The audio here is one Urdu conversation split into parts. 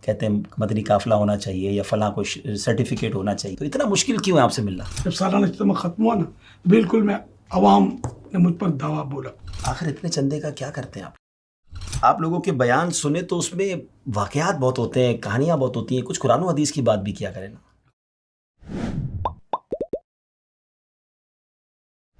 کہتے ہیں مدنی قافلہ ہونا چاہیے یا فلاں کوئی سرٹیفکیٹ ہونا چاہیے، تو اتنا مشکل کیوں ہے آپ سے ملنا؟ جب سالانہ اجتماع ختم ہوا نا، بالکل میں عوام نے مجھ پر دعویٰ بولا. آخر اتنے چندے کا کیا کرتے ہیں آپ لوگوں کے بیان سنے تو اس میں واقعات بہت ہوتے ہیں، کہانیاں بہت ہوتی ہیں، کچھ قرآن و حدیث کی بات بھی کیا کریں نا.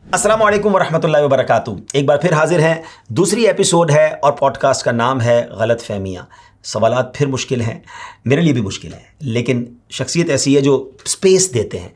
السلام علیکم ورحمۃ اللہ وبرکاتہ. ایک بار پھر حاضر ہیں، دوسری ایپیسوڈ ہے اور پوڈ کاسٹ کا نام ہے غلط فہمیاں. سوالات پھر مشکل ہیں، میرے لیے بھی مشکل ہیں، لیکن شخصیت ایسی ہے جو سپیس دیتے ہیں.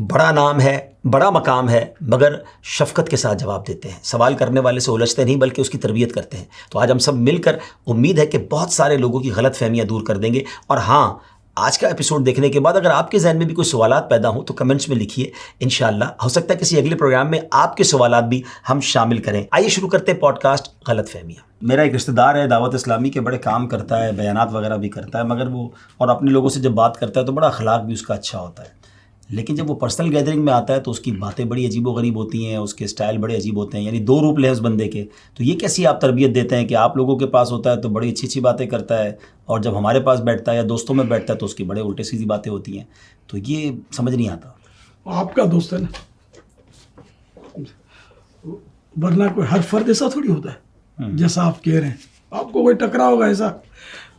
بڑا نام ہے، بڑا مقام ہے، مگر شفقت کے ساتھ جواب دیتے ہیں. سوال کرنے والے سے الجھتے نہیں بلکہ اس کی تربیت کرتے ہیں. تو آج ہم سب مل کر امید ہے کہ بہت سارے لوگوں کی غلط فہمیاں دور کر دیں گے. اور ہاں، آج کا ایپیسوڈ دیکھنے کے بعد اگر آپ کے ذہن میں بھی کوئی سوالات پیدا ہوں تو کمنٹس میں لکھیے. انشاءاللہ ہو سکتا ہے کسی اگلے پروگرام میں آپ کے سوالات بھی ہم شامل کریں. آئیے شروع کرتے ہیں پوڈ کاسٹ غلط فہمیاں. میرا ایک رشتہ دار ہے دعوت اسلامی کے، بڑے کام کرتا ہے، بیانات وغیرہ بھی کرتا ہے، مگر وہ اور اپنے لوگوں سے جب بات کرتا ہے تو بڑا اخلاق بھی اس کا اچھا ہوتا ہے. لیکن جب وہ پرسنل گیدرنگ میں آتا ہے تو اس کی باتیں بڑی عجیب و غریب ہوتی ہیں، اس کے سٹائل بڑے عجیب ہوتے ہیں، یعنی دو روپ لے اس بندے کے. تو یہ کیسی آپ تربیت دیتے ہیں کہ آپ لوگوں کے پاس ہوتا ہے تو بڑی اچھی اچھی باتیں کرتا ہے، اور جب ہمارے پاس بیٹھتا ہے یا دوستوں میں بیٹھتا ہے تو اس کی بڑے الٹے سیدھی باتیں ہوتی ہیں. تو یہ سمجھ نہیں آتا. وہ آپ کا دوست ہے نا، ورنہ کوئی ہر فرد ایسا تھوڑی ہوتا ہے جیسا آپ کہہ رہے ہیں. آپ کو کوئی ٹکرا ہوگا ایسا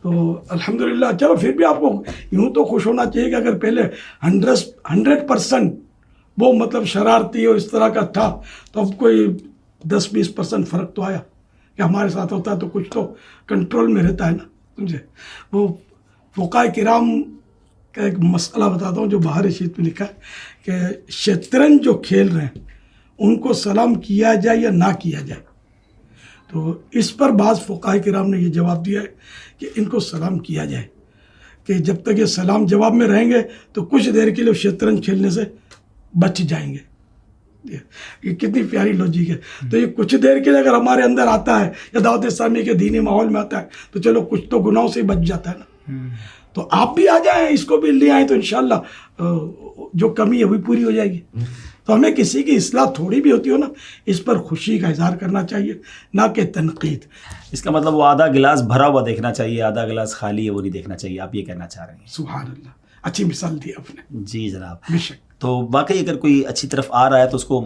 تو الحمدللہ. چلو پھر بھی آپ کو یوں تو خوش ہونا چاہیے کہ اگر پہلے 100% وہ مطلب شرارتی اور اس طرح کا تھا تو اب کوئی 10-20% فرق تو آیا کہ ہمارے ساتھ ہوتا ہے تو کچھ تو کنٹرول میں رہتا ہے نا. سمجھے؟ وہ فقہاء کرام کا ایک مسئلہ بتاتا ہوں جو باہر شیت میں لکھا ہے کہ شطرنج جو کھیل رہے ہیں ان کو سلام کیا جائے یا نہ کیا جائے. تو اس پر بعض فقہاء کرام نے یہ جواب دیا ہے کہ ان کو سلام کیا جائے، کہ جب تک یہ سلام جواب میں رہیں گے تو کچھ دیر کے لیے شطرنج کھیلنے سے بچ جائیں گے. یہ کتنی پیاری لوجک ہے. تو یہ کچھ دیر کے لیے اگر ہمارے اندر آتا ہے یا دعوت اسلامی کے دینی ماحول میں آتا ہے تو چلو کچھ تو گناہوں سے بچ جاتا ہے نا. تو آپ بھی آ جائیں، اس کو بھی لے آئیں تو انشاءاللہ جو کمی ہے وہ پوری ہو جائے گی. تو ہمیں کسی کی اصلاح تھوڑی بھی ہوتی ہو نا، اس پر خوشی کا اظہار کرنا چاہیے، نہ کہ تنقید. اس کا مطلب وہ آدھا گلاس بھرا ہوا دیکھنا چاہیے، آدھا گلاس خالی ہے وہ نہیں دیکھنا چاہیے. آپ یہ کہنا چاہ رہے ہیں؟ سبحان اللہ، اچھی مثال دی آپ نے. جی جناب. بے شک. تو واقعی اگر کوئی اچھی طرف آ رہا ہے تو اس کو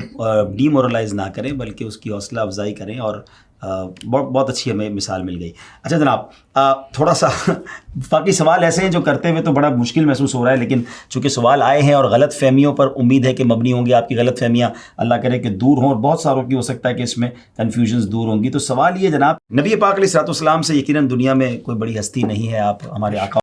ڈی مورلائز نہ کریں بلکہ اس کی حوصلہ افزائی کریں. اور بہت اچھی ہمیں مثال مل گئی. اچھا جناب، تھوڑا سا باقی سوال ایسے ہیں جو کرتے ہوئے تو بڑا مشکل محسوس ہو رہا ہے، لیکن چونکہ سوال آئے ہیں اور غلط فہمیوں پر امید ہے کہ مبنی ہوں گی. آپ کی غلط فہمیاں اللہ کرے کہ دور ہوں، اور بہت ساروں کی ہو سکتا ہے کہ اس میں کنفیوژنز دور ہوں گی. تو سوال یہ جناب، نبی پاک علیہ الصلوۃ والسلام سے یقیناً دنیا میں کوئی بڑی ہستی نہیں ہے، آپ ہمارے آقا